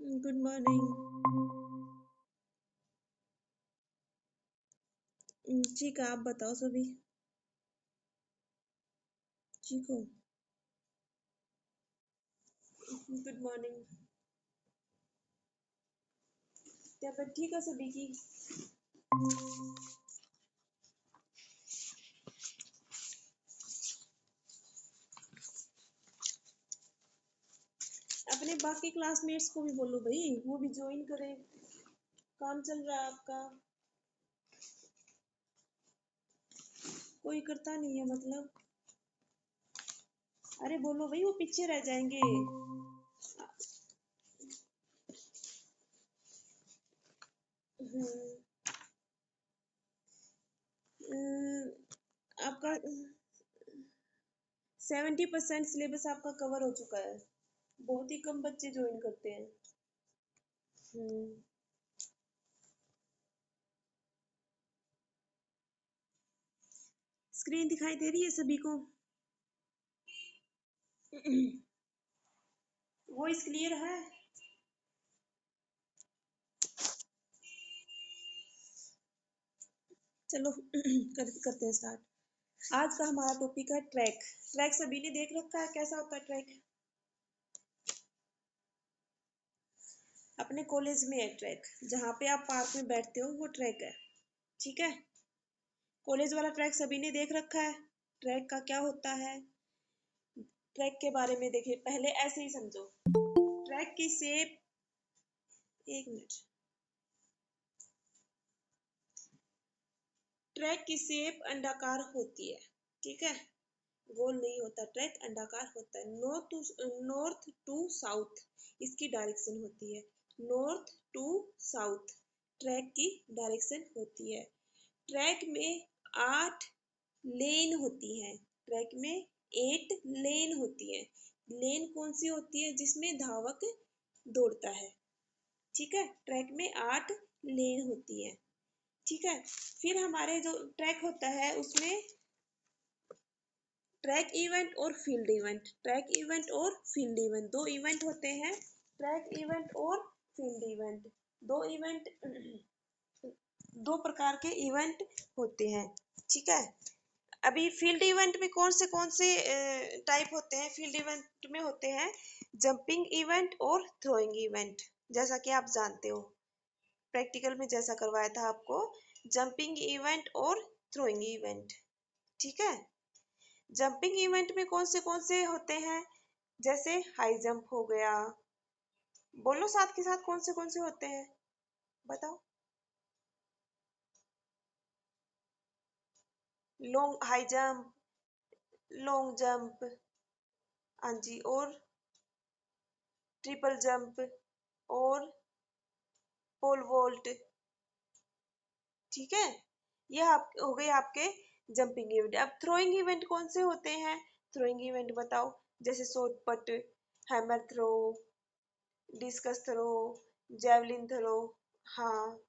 Good morning. ठीक है, आप बताओ सभी। ठीक हो? Good morning. तबीयत ठीक है सभी की? अपने बाकी क्लासमेट्स को भी बोलो भाई, वो भी ज्वाइन करें। काम चल रहा है आपका, कोई करता नहीं है मतलब। अरे बोलो भाई, वो पीछे रह जाएंगे। हम्म, आपका 70% सिलेबस आपका कवर हो चुका है। बहुत ही कम बच्चे ज्वाइन करते हैं। हम्म, स्क्रीन दिखाई दे रही है सभी को? वॉइस क्लियर है? चलो करते हैं स्टार्ट। आज का हमारा टॉपिक है ट्रैक। ट्रैक सभी ने देख रखा है, कैसा होता है ट्रैक? अपने कॉलेज में है ट्रैक, जहाँ पे आप पार्क में बैठते हो वो ट्रैक है। ठीक है, कॉलेज वाला ट्रैक सभी ने देख रखा है। ट्रैक का क्या होता है, ट्रैक के बारे में देखिए। पहले ऐसे ही समझो, ट्रैक की शेप, एक मिनट। ट्रैक की शेप अंडाकार होती है, ठीक है, गोल नहीं होता। ट्रैक अंडाकार होता है। नॉर्थ टू साउथ इसकी डायरेक्शन होती है। नॉर्थ टू साउथ ट्रैक की डायरेक्शन होती है। ट्रैक में 8 लेन होती है। ट्रैक में 8 लेन होती है। लेन कौन सी होती है? जिसमें धावक दौड़ता है। ठीक है, ट्रैक में 8 लेन होती है। ठीक है, फिर हमारे जो ट्रैक होता है उसमें ट्रैक इवेंट और फील्ड इवेंट। ट्रैक इवेंट और फील्ड इवेंट दो इवेंट होते हैं। ट्रैक इवेंट और फील्ड इवेंट दो इवेंट, दो प्रकार के इवेंट होते हैं। ठीक है, अभी फील्ड इवेंट में कौन से टाइप होते हैं? फील्ड इवेंट में होते हैं जंपिंग इवेंट और थ्रोइंग इवेंट। जैसा कि आप जानते हो, प्रैक्टिकल में जैसा करवाया था आपको, जंपिंग इवेंट और थ्रोइंग इवेंट। ठीक है, जंपिंग इवेंट में कौन से होते हैं? जैसे हाई जंप हो गया। बोलो साथ के साथ, कौन से होते हैं, बताओ। Long high jump, long jump, हाँ जी, और ट्रिपल जंप और पोल वोल्ट। ठीक है, यह आप हो गए आपके जंपिंग इवेंट। अब थ्रोइंग इवेंट कौन से होते हैं? थ्रोइंग इवेंट बताओ। जैसे shot put, hammer throw, discus throw, javelin throw. हाँ,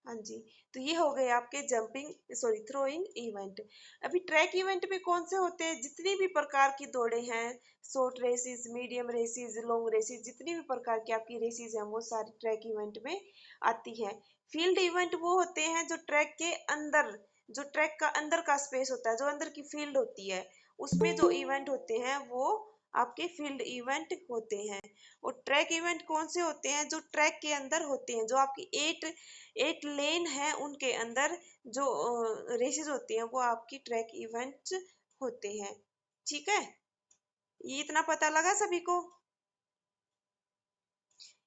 हाँ जी, तो ये हो गए आपके जंपिंग सॉरी थ्रोइंग इवेंट। अभी ट्रैक इवेंट में कौन से होते हैं? जितनी भी प्रकार की दौड़े हैं, short races, medium races, long races, जितनी भी प्रकार की आपकी रेसिस हैं वो सारी ट्रैक इवेंट में आती है। फील्ड इवेंट वो होते हैं जो ट्रैक के अंदर, जो ट्रैक का अंदर का स्पेस होता है, जो अंदर की फील्ड होती है, उसमें जो इवेंट होते हैं वो आपके फील्ड इवेंट होते हैं। और ट्रैक इवेंट कौन से होते हैं? जो ट्रैक के अंदर होते हैं, जो आपकी 8 लेन है उनके अंदर जो रेसेस होती हैं वो आपकी ट्रैक इवेंट होते हैं। ठीक है, ये इतना पता लगा सभी को?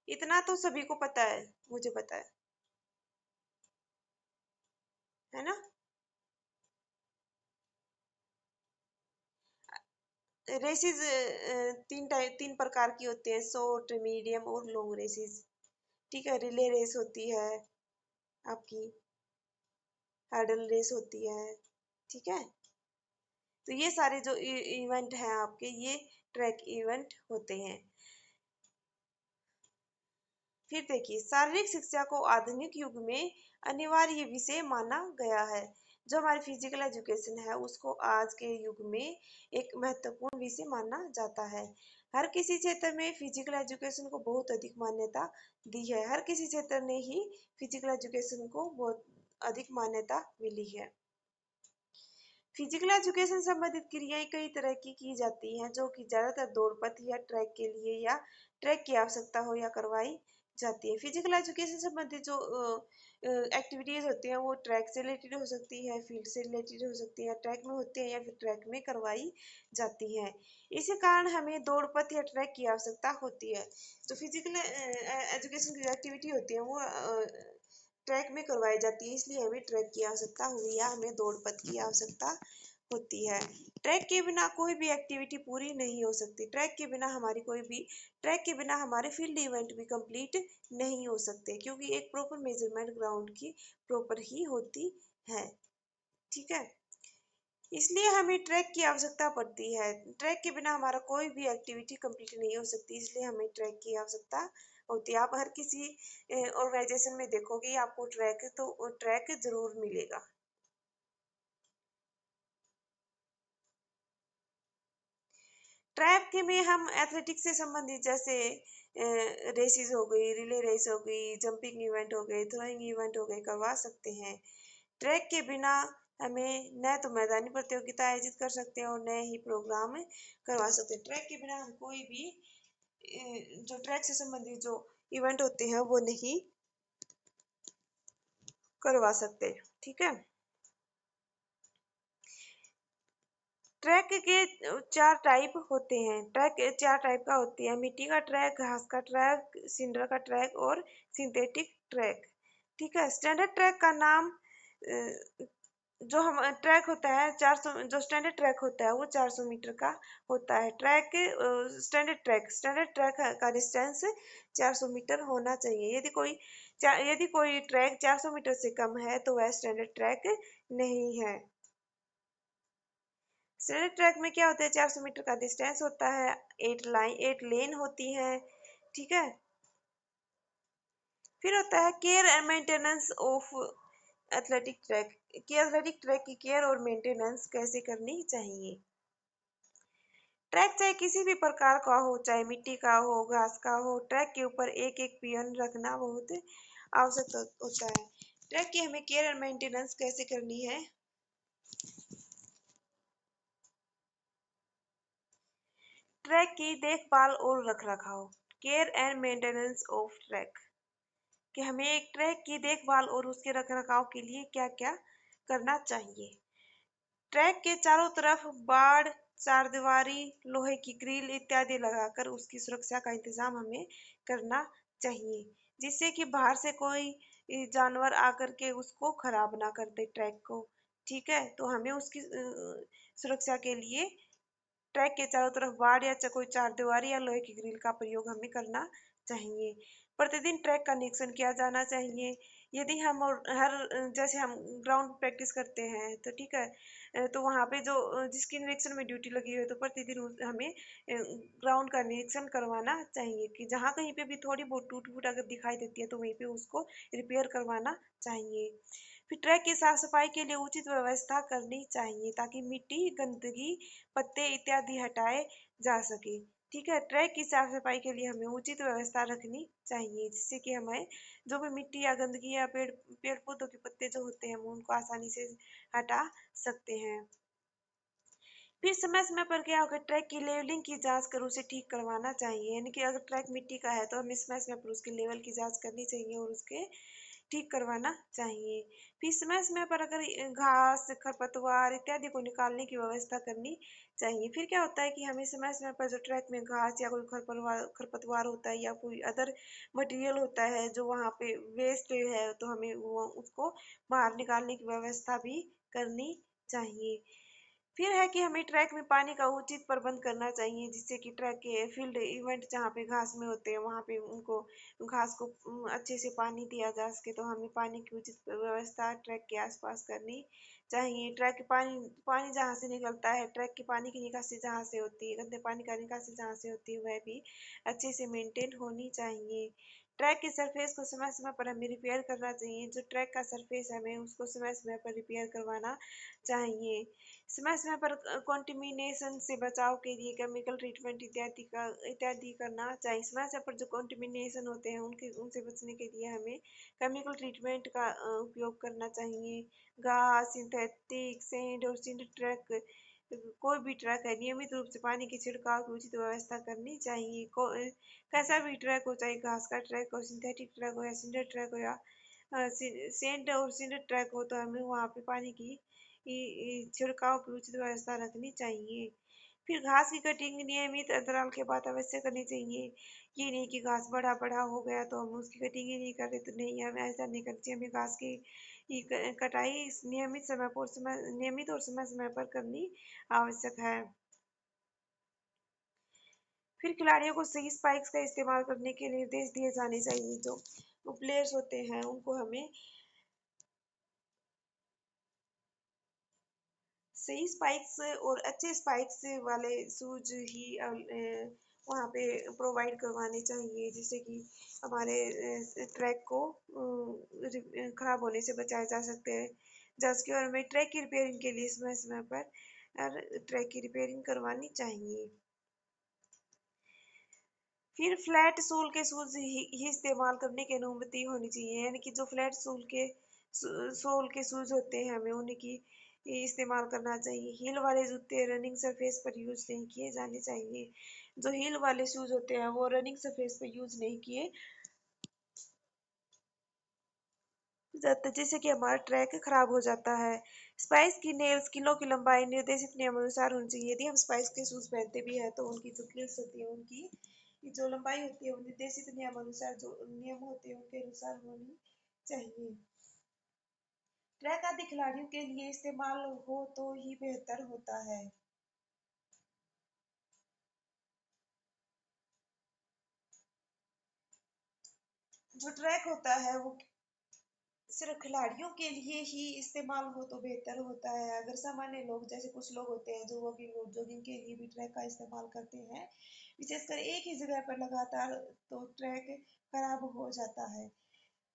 इतना तो सभी को पता है, मुझे पता है ना। रेसेस तीन प्रकार की होती हैं, शॉर्ट, मीडियम और लॉन्ग रेसेस। ठीक है, रिले रेस होती है आपकी, हर्डल रेस होती है। ठीक है, तो ये सारे जो इवेंट हैं आपके, ये ट्रैक इवेंट होते हैं। फिर देखिए, शारीरिक शिक्षा को आधुनिक युग में अनिवार्य विषय माना गया है। जो हमारी फिजिकल एजुकेशन है उसको आज के युग में एक महत्वपूर्ण विषय माना जाता है। हर किसी क्षेत्र में फिजिकल एजुकेशन को बहुत अधिक मान्यता दी है। हर किसी क्षेत्र ने ही फिजिकल एजुकेशन को बहुत अधिक मान्यता मिली है। फिजिकल एजुकेशन संबंधित क्रियाएं कई तरह की जाती हैं, जो कि ज्यादातर दौड़ पथ या ट्रैक के लिए या ट्रैक की आवश्यकता हो या करवाई जाती है। फिजिकल एजुकेशन संबंधित जो एक्टिविटीज होती हैं वो ट्रैक से रिलेटेड हो सकती है, फील्ड से रिलेटेड हो सकती है, ट्रैक में होती है या फिर ट्रैक में करवाई जाती है। इसी कारण हमें दौड़ पथ या ट्रैक की आवश्यकता होती है। जो फिजिकल एजुकेशन की एक्टिविटी होती है वो ट्रैक में करवाई जाती है, इसलिए हमें ट्रैक की आवश्यकता हुई या हमें दौड़ पथ की आवश्यकता होती है। ट्रैक के बिना कोई भी एक्टिविटी पूरी नहीं हो सकती। ट्रैक के बिना हमारे फील्ड इवेंट भी कंप्लीट नहीं हो सकते, क्योंकि एक प्रॉपर मेजरमेंट ग्राउंड की प्रॉपर ही होती है। ठीक है, इसलिए हमें ट्रैक की आवश्यकता पड़ती है। ट्रैक के बिना हमारा कोई भी एक्टिविटी कंप्लीट नहीं हो सकती, इसलिए हमें ट्रैक की आवश्यकता होती है। आप हर किसी ऑर्गेनाइजेशन में देखोगे आपको ट्रैक जरूर मिलेगा। ट्रैक में हम एथलेटिक्स से संबंधित जैसे रेसेस हो गई, रिले रेस हो गई, जंपिंग इवेंट हो गए, थ्रोइंग इवेंट हो गए, करवा सकते हैं। ट्रैक के बिना हमें न तो मैदानी प्रतियोगिता आयोजित कर सकते हैं और न ही प्रोग्राम करवा सकते हैं। ट्रैक के बिना हम कोई भी जो ट्रैक से संबंधित जो इवेंट होते हैं वो नहीं करवा सकते। ठीक है, ट्रैक के चार टाइप होते हैं। ट्रैक चार टाइप का होती है: मिट्टी का ट्रैक, घास का ट्रैक, सिंडर का ट्रैक और सिंथेटिक ट्रैक। ठीक है, स्टैंडर्ड ट्रैक का नाम जो हम ट्रैक होता है 400, जो स्टैंडर्ड ट्रैक होता है वो 400 मीटर का होता है। स्टैंडर्ड ट्रैक का डिस्टेंस 400 मीटर होना चाहिए। यदि कोई ट्रैक 400 मीटर से कम है तो वह स्टैंडर्ड ट्रैक नहीं है। स्टैंडर्ड ट्रैक में क्या होता है, 400 मीटर का डिस्टेंस होता है, 8 लेन होती है। ठीक है, फिर होता है care and maintenance of athletic track, कि एथलेटिक ट्रैक की केयर और मेंटेनेंस कैसे करनी चाहिए। ट्रैक चाहे किसी भी प्रकार का हो, चाहे मिट्टी का हो, घास का हो, ट्रैक के ऊपर एक एक पियन रखना बहुत आवश्यक होता है। ट्रैक की हमें केयर एंड मेंटेनेंस कैसे करनी है। ट्रैक की देखभाल और रखरखाव, care and maintenance of track, कि हमें एक ट्रैक की देखभाल और उसके रखरखाव के लिए क्या क्या करना चाहिए। ट्रैक के चारों तरफ बाड़, चारदीवारी, लोहे की ग्रिल इत्यादि लगाकर उसकी सुरक्षा का इंतजाम हमें करना चाहिए, जिससे कि बाहर से कोई जानवर आकर के उसको खराब ना कर दे ट्रैक को। ठीक है, तो हमें उसकी सुरक्षा के लिए ट्रैक के चारों तरफ बाड़ या कोई चारदीवारी या लोहे की ग्रिल का प्रयोग हमें करना चाहिए। प्रतिदिन ट्रैक का निरीक्षण किया जाना चाहिए। यदि हम और हर जैसे हम ग्राउंड प्रैक्टिस करते हैं तो ठीक है, तो वहाँ पे जो जिसकी निरीक्षण में ड्यूटी लगी हुई है तो प्रतिदिन हमें ग्राउंड का निरीक्षण करवाना चाहिए, कि जहाँ कहीं पे भी थोड़ी बहुत टूट फूट अगर दिखाई देती है तो वहीं पे उसको रिपेयर करवाना चाहिए। फिर ट्रैक की साफ सफाई के लिए उचित व्यवस्था करनी चाहिए, ताकि मिट्टी, गंदगी, पत्ते इत्यादि हटाए जा सके। ठीक है, ट्रैक की साफ सफाई के लिए हमें उचित व्यवस्था रखनी चाहिए, जिससे कि हमें जो भी मिट्टी या गंदगी या पेड़ पौधों के पत्ते जो होते हैं हम उनको आसानी से हटा सकते हैं। फिर समय समय पर क्या होगा, ट्रैक की लेवलिंग की जांच कर उसे ठीक करवाना चाहिए, यानी कि अगर ट्रैक मिट्टी का है तो हमें समय समय पर उसके लेवल की जांच करनी चाहिए और उसके ठीक करवाना चाहिए। फिर समय समय पर अगर घास, खरपतवार इत्यादि को निकालने की व्यवस्था करनी चाहिए। फिर क्या होता है कि हमें समय समय पर जो ट्रैक में घास या कोई खरपतवार होता है या कोई अदर मटेरियल होता है जो वहाँ पे वेस्ट है, तो हमें वो उसको बाहर निकालने की व्यवस्था भी करनी चाहिए। फिर है कि हमें ट्रैक में पानी का उचित प्रबंध करना चाहिए, जिससे कि ट्रैक के फील्ड इवेंट जहाँ पे घास में होते हैं वहाँ पे उनको घास को अच्छे से पानी दिया जा सके, तो हमें पानी की उचित व्यवस्था ट्रैक के आसपास करनी चाहिए। ट्रैक के पानी पानी जहाँ से निकलता है, ट्रैक की पानी की निकासी जहाँ से होती है, गंदे पानी का निकासी जहाँ से होती है, वह भी अच्छे से मेंटेन होनी चाहिए। ट्रैक की सरफेस को समय समय पर हमें रिपेयर करना चाहिए। जो ट्रैक का सरफेस है हमें उसको समय समय पर रिपेयर करवाना चाहिए। समय समय पर कॉन्टिमिनेशन से बचाव के लिए केमिकल ट्रीटमेंट इत्यादि करना चाहिए। समय समय पर जो कॉन्टिमिनेशन होते हैं उनके उनसे बचने के लिए हमें केमिकल ट्रीटमेंट का उपयोग करना चाहिए। घास, सिंथेटिक सेंड और सीड ट्रैक, कोई भी ट्रक है नियमित रूप से पानी के छिड़काव की उचित व्यवस्था करनी चाहिए। कैसा भी ट्रक हो, चाहे घास का ट्रक हो, सिंथेटिक ट्रक हो या सिंडर ट्रक हो या सेंड और सिंडर ट्रक हो, तो हमें वहाँ पे पानी की छिड़काव की उचित व्यवस्था रखनी चाहिए। फिर घास की कटिंग नियमित अंतराल के बाद अवश्य करनी चाहिए। ये नहीं कि घास बड़ा बड़ा हो गया तो हम उसकी कटिंग ही नहीं कर रहे, तो नहीं, हमें ऐसा नहीं करनी चाहिए। हमें घास की कटाई नियमित और समय समय पर करनी आवश्यक है। फिर खिलाड़ियों को सही स्पाइक्स का इस्तेमाल करने के निर्देश दिए जाने चाहिए। जो प्लेयर्स होते हैं उनको हमें सही स्पाइक्स और अच्छे स्पाइक्स वाले शूज ही वहाँ पे प्रोवाइड करवाने चाहिए, जिससे कि हमारे ट्रैक को खराब होने से बचाया जा सकते हैं। जैसे कि और हमें ट्रैक की रिपेयरिंग के लिए समय समय पर ट्रैक की रिपेयरिंग करवानी चाहिए। फिर फ्लैट सोल के शूज ही इस्तेमाल करने की अनुमति होनी चाहिए, यानी कि जो फ्लैट सोल के शूज होते हैं हमें उनकी इस्तेमाल करना चाहिए। हील वाले जूते रनिंग सरफेस पर यूज नहीं किए जाने चाहिए। जो हील वाले शूज होते हैं वो रनिंग सरफेस पर यूज नहीं किए जाते, जिससे कि हमारा ट्रैक खराब हो जाता है। स्पाइस की नेल्स कीलों की लंबाई निर्देशित नियम अनुसार होनी चाहिए। यदि हम स्पाइस के शूज पहनते भी हैं तो उनकी जो कील्स होती है उनकी जो लंबाई होती है वो निर्देशित नियम अनुसार, जो नियम होते हैं उनके अनुसार होनी चाहिए। ट्रैक आदि खिलाड़ियों के लिए इस्तेमाल हो तो ही बेहतर होता है। जो ट्रैक होता है वो सिर्फ खिलाड़ियों के लिए ही इस्तेमाल हो तो बेहतर होता है। अगर सामान्य लोग, जैसे कुछ लोग होते हैं जो वॉकिंग और जॉगिंग के लिए भी ट्रैक का इस्तेमाल करते हैं, विशेषकर एक ही जगह पर लगातार, तो ट्रैक खराब हो जाता है।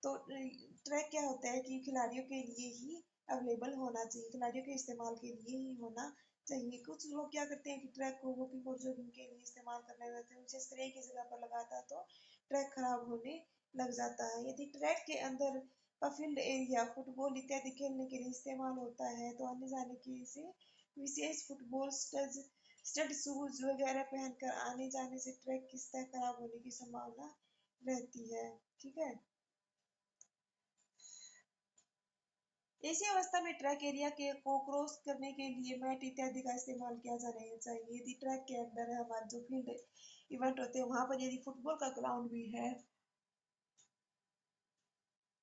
तो ट्रैक क्या होता है कि खिलाड़ियों के लिए ही अवेलेबल होना चाहिए, खिलाड़ियों के इस्तेमाल के लिए ही होना चाहिए। कुछ लोग क्या करते हैं कि ट्रैक को वॉकिंग और जॉगिंग के लिए इस्तेमाल करने लगते हैं, विशेषकर एक ही जगह पर लगातार, तो ट्रैक खराब होने लग जाता है। यदि ट्रैक के अंदर का फील्ड एरिया फुटबॉल इत्यादि खेलने के लिए इस्तेमाल होता है तो आने जाने के से विशेष फुटबॉल स्टड शूज वगैरह पहनकर आने जाने से ट्रैक की सतह खराब होने की संभावना रहती है। ठीक है। ऐसी अवस्था में ट्रैक एरिया के को क्रॉस करने के लिए मैट इत्यादि का इस्तेमाल किया जाना चाहिए। यदि ट्रैक के अंदर हमारे जो फील्ड इवेंट होते हैं वहां पर यदि फुटबॉल का ग्राउंड भी है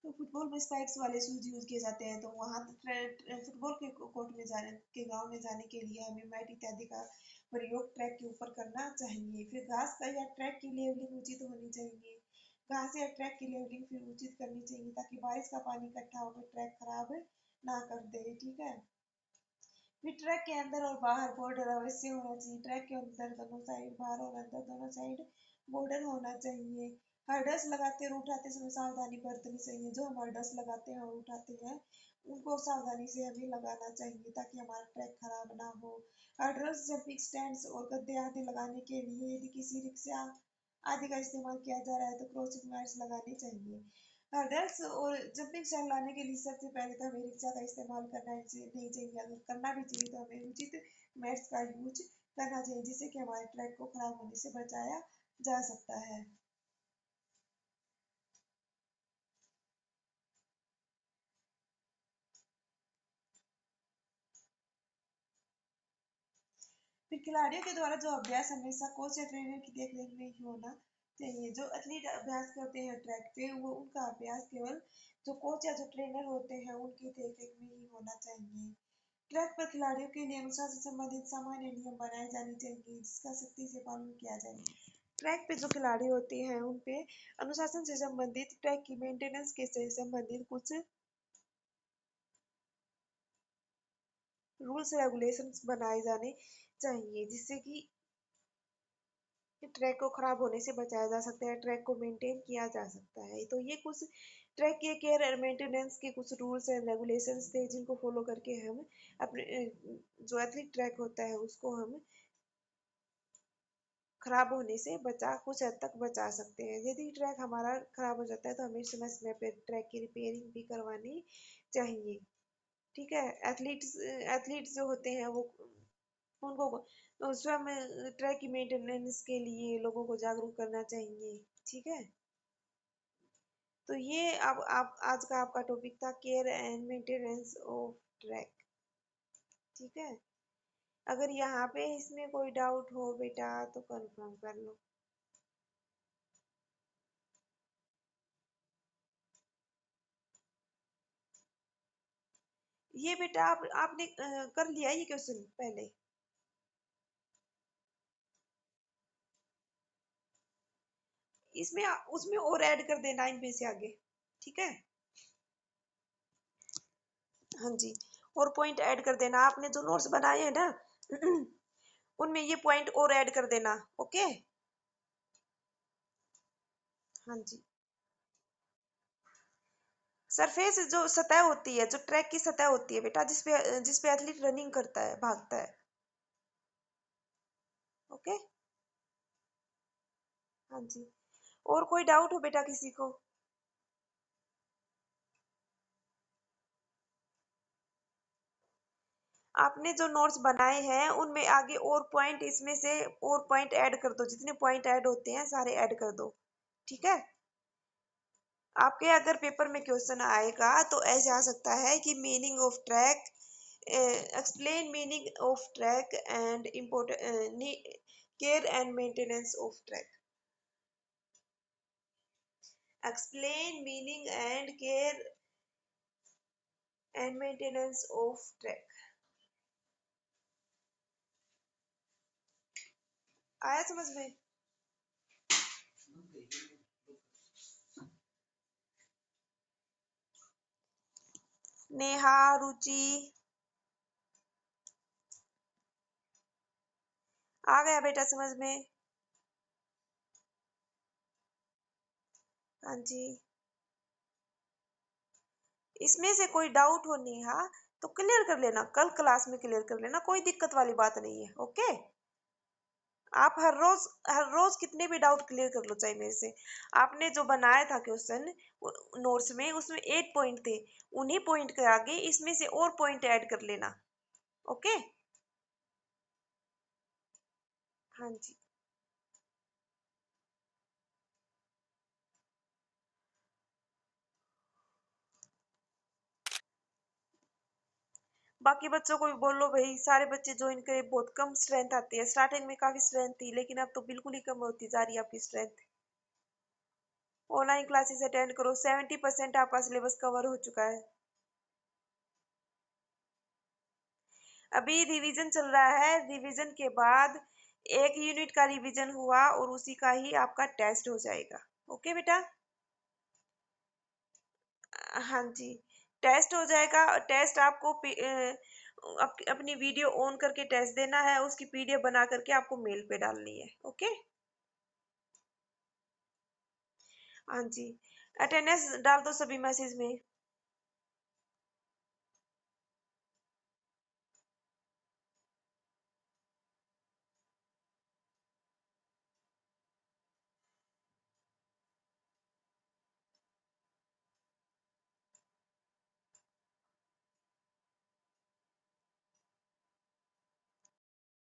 तो फुटबॉल में स्पाइक्स वाले शूज यूज किए जाते हैं, तो वहां फुटबॉल के कोर्ट में जाने के ग्राउंड में जाने के लिए हमें मैट इत्यादि का प्रयोग ट्रैक के ऊपर करना चाहिए। फिर घास का या ट्रैक की लेवलिंग उचित होनी चाहिए। घास या ट्रैक की लेवलिंग फिर उचित करनी चाहिए ताकि बारिश का पानी इकट्ठा होकर ट्रैक खराब ना कर दे। ठीक है। फिर ट्रैक के अंदर और बाहर बॉर्डर अवश्य होना चाहिए। ट्रैक के अंदर दोनों साइड, बाहर और अंदर दोनों साइड बॉर्डर होना चाहिए। हर्डल्स लगाते और उठाते समय सावधानी बरतनी चाहिए। जो हम हर्डल्स लगाते हैं और उठाते हैं उनको सावधानी से हमें लगाना चाहिए ताकि हमारा ट्रैक खराब ना हो। हर्डल्स, जंपिंग स्टैंड्स और गद्दे आदि लगाने के लिए यदि किसी रिक्शा आदि का इस्तेमाल किया जा रहा है तो क्रॉसिंग मैट्स लगाने चाहिए। हर्डल्स और जंपिंग स्टाइल लाने के लिए सबसे पहले तो हमें रिक्शा का इस्तेमाल करना नहीं चाहिए। अगर करना भी चाहिए तो हमें उचित मैट्स का यूज करना चाहिए, जिससे कि हमारे ट्रैक को खराब होने से बचाया जा सकता है। फिर खिलाड़ियों के द्वारा जो अभ्यास हमेशा कोच या ट्रेनर की देखरेख में ही होना चाहिए। जो एथलीट अभ्यास करते हैं ट्रैक पे, वो उनका अभ्यास केवल जो कोच या जो ट्रेनर होते हैं उनकी देखरेख में ही होना चाहिए। ट्रैक पर खिलाड़ियों के लिए अनुशासन से संबंधित सामान्य नियम बनाए जाने चाहिए जिसका सख्ती से पालन किया जाए। ट्रैक पे जो खिलाड़ी होते हैं उन पे अनुशासन से संबंधित, ट्रैक की मेंटेनेंस के से संबंधित कुछ रूल्स रेगुलेशंस बनाए जाने चाहिए, जिससे कि ट्रैक को खराब होने से बचाया जा सकता है, ट्रैक को मेंटेन किया जा सकता है। तो ये कुछ ट्रैक के केयर एंड मेंटेनेंस के कुछ रूल्स एंड रेगुलेशंस थे जिनको फॉलो करके हम अपने जो एथलिक ट्रैक होता है उसको हम खराब होने से बचा कुछ हद तक बचा सकते हैं। यदि ट्रैक हमारा खराब हो जाता है तो हमें समय समय पर ट्रैक की रिपेयरिंग भी करवानी चाहिए। ठीक है। एथलीट्स एथलीट्स जो होते हैं वो उनको स्वयं ट्रैक की मेंटेनेंस के लिए लोगों को जागरूक करना चाहिए। ठीक है। तो ये अब आप आज का आपका टॉपिक था care and maintenance of track. ठीक है। अगर यहाँ पे इसमें कोई डाउट हो बेटा तो कंफर्म कर लो। ये बेटा आपने कर लिया ये क्वेश्चन पहले। इसमें उसमें और ऐड कर देना इनमें से आगे। ठीक है। हाँ जी। और पॉइंट ऐड कर देना आपने जो नोट्स बनाए हैं ना उनमें ये पॉइंट और ऐड कर देना। ओके। हाँ जी। सरफेस जो सतह होती है, जो ट्रैक की सतह होती है बेटा, जिसपे एथलीट रनिंग करता है, भागता है। ओके। हाँ जी। और कोई डाउट हो बेटा किसी को? आपने जो नोट्स बनाए हैं उनमें आगे और पॉइंट इसमें से और पॉइंट ऐड कर दो, जितने पॉइंट ऐड होते हैं सारे ऐड कर दो। ठीक है। आपके अगर पेपर में क्वेश्चन आएगा तो ऐसे आ सकता है कि meaning of track, explain meaning of track and important care and maintenance of track. Explain meaning and care and maintenance of track. आया समझ में? नेहा, रुचि, आ गया बेटा समझ में? हाँ जी। इसमें से कोई डाउट हो नेहा तो क्लियर कर लेना, कल क्लास में क्लियर कर लेना, कोई दिक्कत वाली बात नहीं है। ओके। आप हर रोज कितने भी डाउट क्लियर कर लो चाहे मेरे से। आपने जो बनाया था क्वेश्चन नोट्स में, उसमें 8 पॉइंट थे, उन्हीं पॉइंट के आगे इसमें से और पॉइंट ऐड कर लेना। ओके। हाँ जी। बाकी बच्चों को भी बोलो भाई, सारे बच्चे ज्वाइन करें। बहुत कम स्ट्रेंथ आती है, स्टार्टिंग में काफी स्ट्रेंथ थी लेकिन अब तो बिल्कुल ही कम होती जा रही है आपकी स्ट्रेंथ। ऑनलाइन क्लासेस अटेंड करो, 70% आपका सिलेबस कवर हो चुका है। अभी रिवीजन चल रहा है, रिवीजन के बाद 1 यूनिट का रिवीजन हुआ और उसी का ही आपका टेस्ट हो जाएगा। ओके बेटा। हाँ जी। टेस्ट हो जाएगा। टेस्ट आपको अपनी वीडियो ऑन करके टेस्ट देना है, उसकी पीडीएफ बना करके आपको मेल पे डालनी है। ओके। हाँ जी। अटेंडेंस डाल दो सभी मैसेज में।